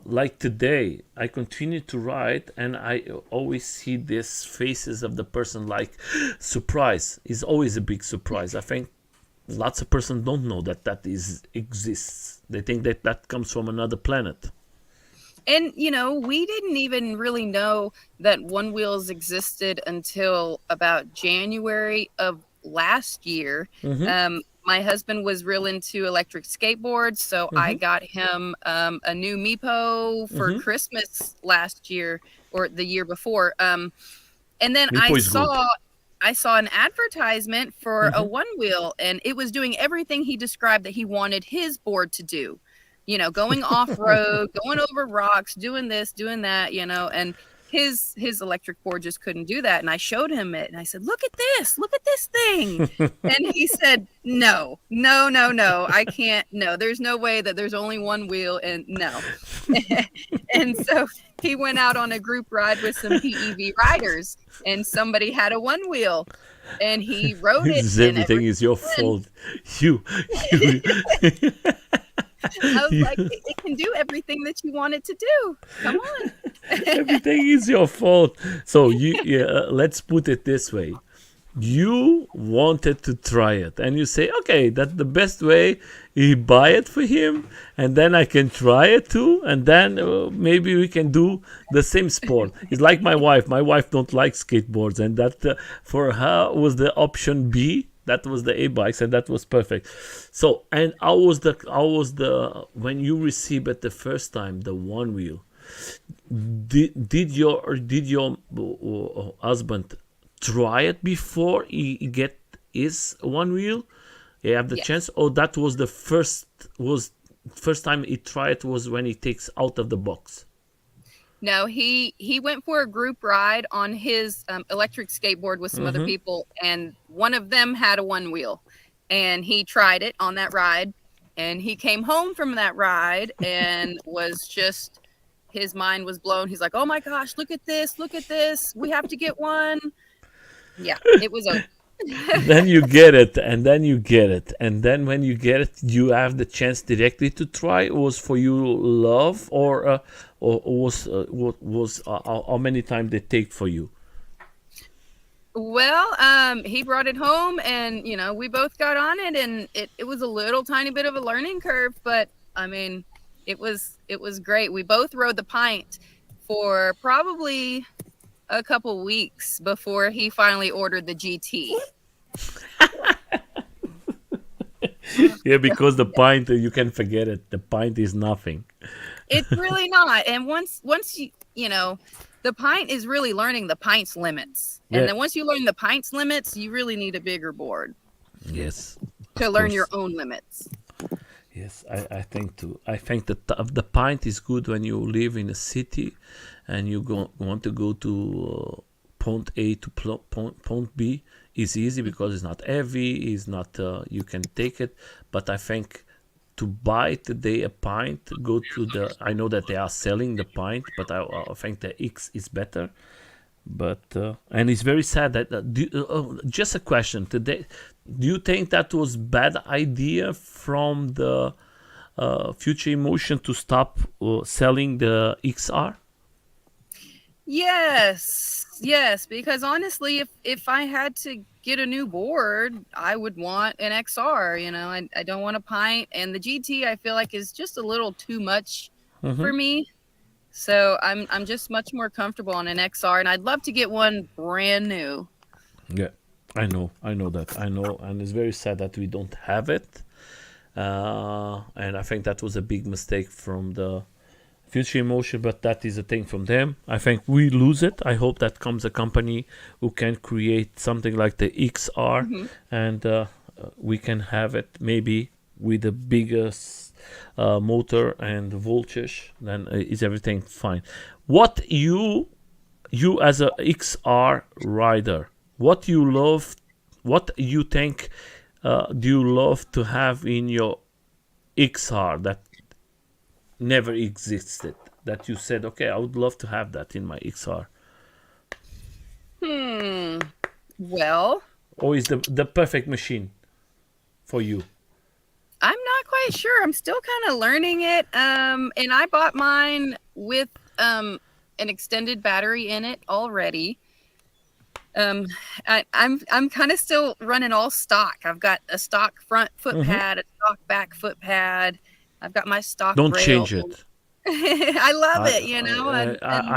like today, I continue to write and I always see these faces of the person like surprise is always a big surprise. I think lots of persons don't know that that is exists. They think that that comes from another planet. And we didn't even really know that One Wheels existed until about January of last year. Mm-hmm. My husband was real into electric skateboards, so I Mm-hmm. got him a new Meepo for Mm-hmm. Christmas last year or the year before. And then Mipo is good. I saw an advertisement for a Mm-hmm. One Wheel, and it was doing everything he described that he wanted his board to do. Going off road, going over rocks, doing this, doing that. And his electric board just couldn't do that. And I showed him it, and I said, look at this thing." And he said, "No, no, no, no, I can't. No, there's no way that there's only one wheel, and no." And so he went out on a group ride with some PEV riders, and somebody had a one wheel, and he rode it. And ever Everything is your since fault. You, you, I was you like, it can do everything that you want it to do. Come on. everything is your fault. So you, yeah, let's put it this way: you wanted to try it, and you say, okay, that's the best way. You buy it for him, and then I can try it too, and then maybe we can do the same sport. It's like my wife. My wife don't like skateboards, and that for her was the option B. That was the A bikes, and that was perfect. So, and how was the when you received it the first time the one wheel? Did your husband try it before he get his one wheel? He have the Yes. chance. Oh, that was the first time he tried was when he takes out of the box. No, he went for a group ride on his electric skateboard with some other Mm-hmm. people, and one of them had a one wheel, and he tried it on that ride, and he came home from that ride and was just his mind was blown. He's like, "Oh my gosh, look at this! Look at this! We have to get one." Yeah, it was over. Then you get it, and then you get it, and then when you get it, you have the chance directly to try. It was for you love, or was what was how many times they take for you? Well, he brought it home, and we both got on it, and it was a little tiny bit of a learning curve, but I mean, it was great. We both rode the pint for probably a couple weeks before he finally ordered the GT. Yeah, because the pint, you can forget it. The pint is nothing. It's really not. And once the pint is really learning the pint's limits. And Yeah. then once you learn the pint's limits, you really need a bigger board Yes, to of learn your course. own limits. Yes, I think too. I think that the pint is good when you live in a city, and you want to go to point A to point B. It's easy because it's not heavy. It's not you can take it. But I think to buy today a pint, go to the. I know that they are selling the pint, but I think the X is better. But and it's very sad that just a question today. Do you think that was bad idea from the Future Emotion to stop selling the XR? Yes. yes, because honestly, if I had to get a new board, I would want an XR. I don't want a pint, and the GT I feel like is just a little too much Hmm. for me. So I'm just much more comfortable on an XR, and I'd love to get one brand new. Yeah, I know that, I know, and it's very sad that we don't have it. And I think that was a big mistake from the Future Emotion, but that is a thing from them. I think we lose it. I hope that comes a company who can create something like the XR, Hmm. and we can have it maybe with the biggest motor and voltage. Then is everything fine? What you as a XR rider, what you love, what you think do you love to have in your XR that never existed, that you said, okay, I would love to have that in my XR? Hmm. Well, Or is the perfect machine for you? I'm not quite sure. I'm still kind of learning it. And I bought mine with an extended battery in it already. Um, I'm kind of still running all stock. I've got a stock front foot Hmm. pad, a stock back foot pad. I've got my stock Don't rail. change it. I love I it, and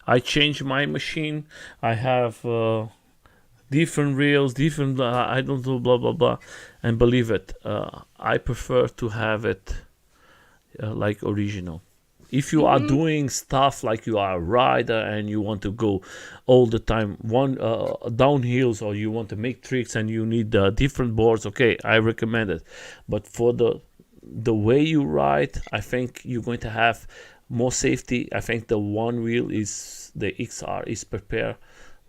I change my machine. I have different rails, different I don't know, blah blah blah, and believe it, I prefer to have it like original. If you are hmm doing stuff like you are a rider and you want to go all the time one downhills, or you want to make tricks and you need different boards, okay, I recommend it. But for the way you ride, I think you're going to have more safety. I think the one wheel is the XR is prepared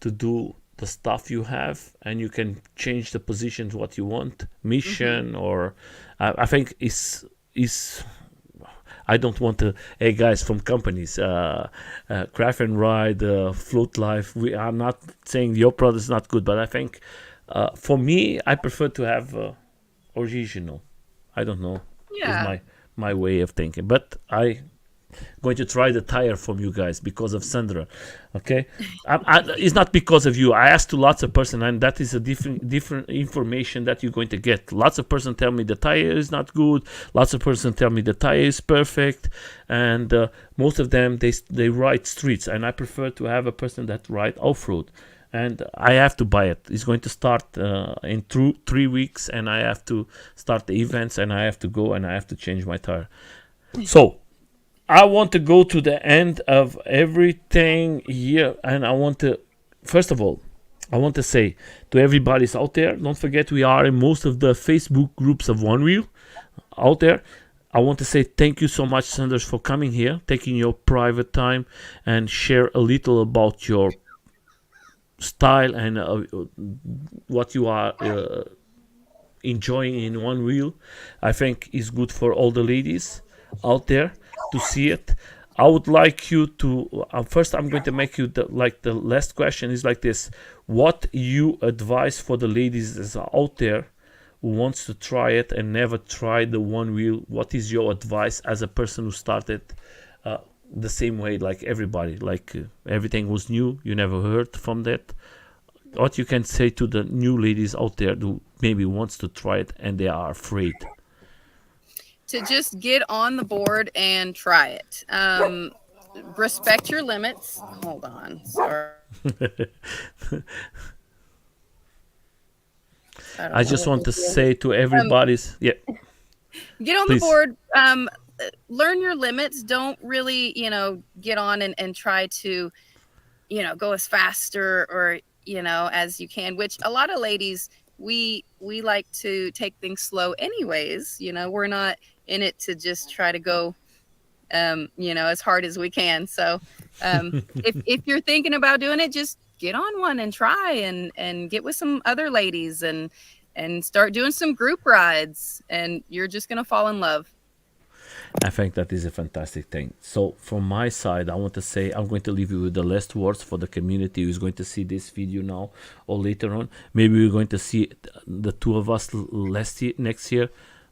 to do the stuff you have, and you can change the positions what you want, hmm mission, or I think is I don't want to. Hey guys from companies, Craft and Ride, Float Life. We are not saying your product is not good, but I think for me, I prefer to have original. I don't know, is yeah. my way of thinking, but I going to try the tire from you guys because of Sandra. Okay, it's not because of you. I asked to lots of person, and that is a different information that you're going to get. Lots of person tell me the tire is not good. Lots of person tell me the tire is perfect, and most of them they ride streets, and I prefer to have a person that ride off road. And I have to buy it. It's going to start in 3 weeks, and I have to start the events, and I have to go, and I have to change my tire. So I want to go to the end of everything here, and I want to, first of all, I want to say to everybody's out there, don't forget we are in most of the Facebook groups of Onewheel out there. I want to say thank you so much, Sanders, for coming here, taking your private time, and share a little about your style and what you are enjoying in Onewheel. I think is good for all the ladies out there to see it. I would like you to first. I'm going to make you the last question is like this: what you advise for the ladies that's out there who wants to try it and never tried the Onewheel? What is your advice as a person who started uh, the same way like everybody? Like everything was new, you never heard from that. What you can say to the new ladies out there who maybe wants to try it and they are afraid? To just get on the board and try it. Respect your limits. Hold on. Sorry. I don't I know just what want this to is. say to Um, everybody's, yeah, get on the please. board. Learn your limits. Don't really, get on and try to, go as fast or as you can. Which a lot of ladies we like to take things slow, anyways. We're not in it to just try to go as hard as we can. So if you're thinking about doing it, just get on one and try and get with some other ladies and start doing some group rides, and you're just gonna fall in love. I think that is a fantastic thing. So, from my side, I want to say I'm going to leave you with the last words for the community who is going to see this video now or later on. Maybe we're going to see the two of us next year,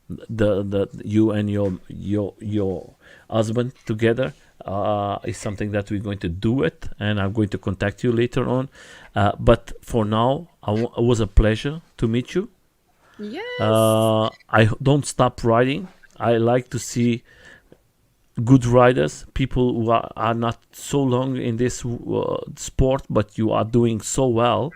the you and your husband together. is something that we're going to do it, and I'm going to contact you later on. But for now, it was a pleasure to meet you. Yes. I don't stop riding. I like to see good riders, people who are not so long in this sport, but you are doing so well,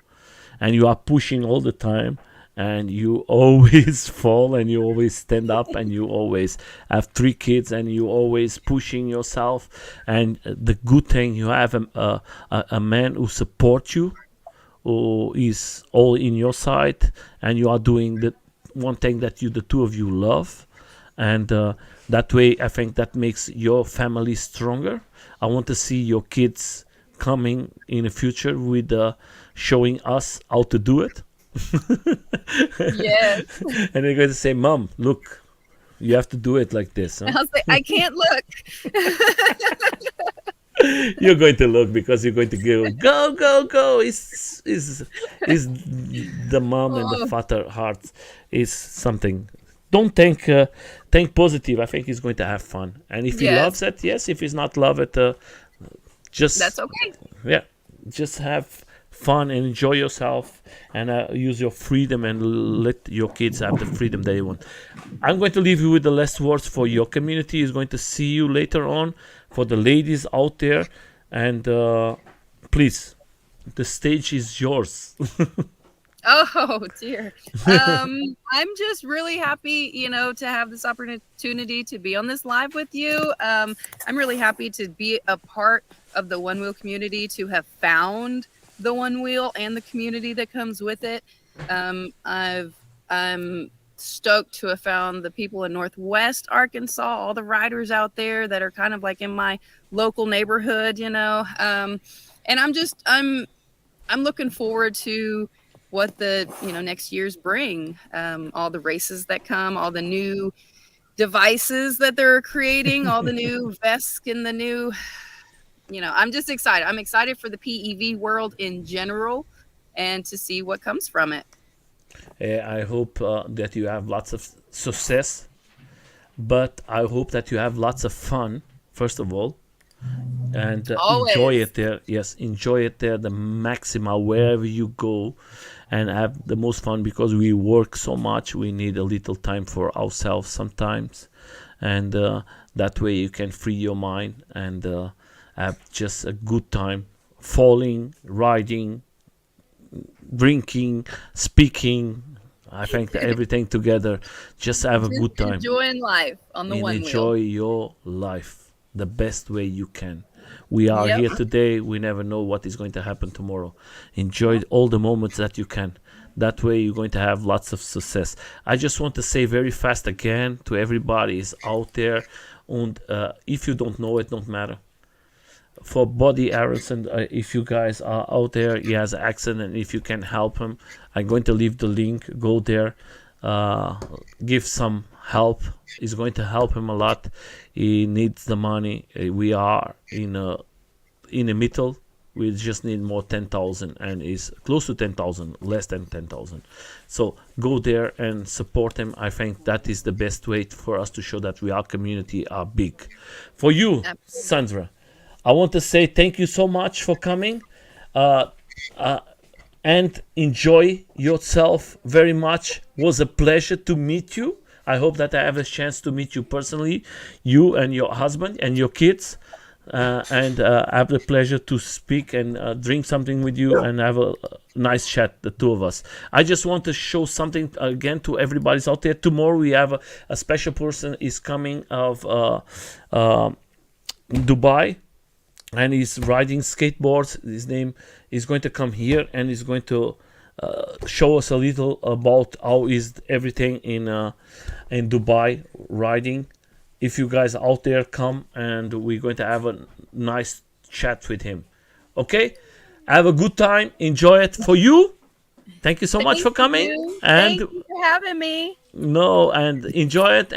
and you are pushing all the time, and you always fall, and you always stand up, and you always have 3 kids, and you always pushing yourself. And the good thing, you have a man who supports you, who is all in your side, and you are doing the one thing that the two of you love, and that way I think that makes your family stronger. I want to see your kids coming in the future with showing us how to do it. Yes. And they're going to say, Mom, look, you have to do it like this, huh? I was like, I can't look. You're going to look, because you're going to go, go, go. Is the mom and the Oh, father heart is something. Don't think positive. I think he's going to have fun, and if he yes. loves it, yes. If he's not love it, just That's okay. yeah, just have fun and enjoy yourself, and use your freedom, and let your kids have the freedom they want. I'm going to leave you with the last words for your community. Is going to see you later on, for the ladies out there, and please, the stage is yours. Oh dear. I'm just really happy, to have this opportunity to be on this live with you. I'm really happy to be a part of the One Wheel community, to have found the One Wheel and the community that comes with it. I'm stoked to have found the people in Northwest Arkansas, all the riders out there that are kind of like in my local neighborhood. And I'm looking forward to what the next years bring. All the races that come, all the new devices that they're creating, all the new vests and the new, I'm just excited. I'm excited for the PEV world in general, and to see what comes from it. I hope that you have lots of success, but I hope that you have lots of fun, first of all, and enjoy Always. it there. Yes, enjoy it there, the maximal, wherever you go, and have the most fun, because we work so much. We need a little time for ourselves sometimes, and that way you can free your mind, and have just a good time, falling, riding, drinking, speaking. I think that everything together, just have a Just good time enjoying life on the and One Wheel. enjoy your life the best way you can. We are Yep. here today. We never know what is going to happen tomorrow. Enjoy all the moments that you can. That way, you're going to have lots of success. I just want to say very fast again to everybody is out there, and if you don't know it, don't matter. For Buddy Harrison, if you guys are out there, he has an accident. If you can help him, I'm going to leave the link. Go there, give some help. It's going to help him a lot. He needs the money. We are in the middle. We just need more 10,000, and is close to 10,000, less than 10,000. So go there and support him. I think that is the best way for us to show that we, our community, are big. For you, Absolutely. Sandra, I want to say thank you so much for coming, uh, uh, and enjoy yourself very much. Was a pleasure to meet you. I hope that I have a chance to meet you personally, you and your husband and your kids, and have the pleasure to speak and drink something with you and have a nice chat, the two of us. I just want to show something again to everybody's out there. Tomorrow we have a special person is coming of Dubai, and he's riding skateboards. His name is going to come here, and he's going to show us a little about how is everything in Dubai riding. If you guys out there, come, and we're going to have a nice chat with him. Okay, have a good time. Enjoy it. For you, thank you so much Thank for coming, you. and Thank you for having me. no, and enjoy it.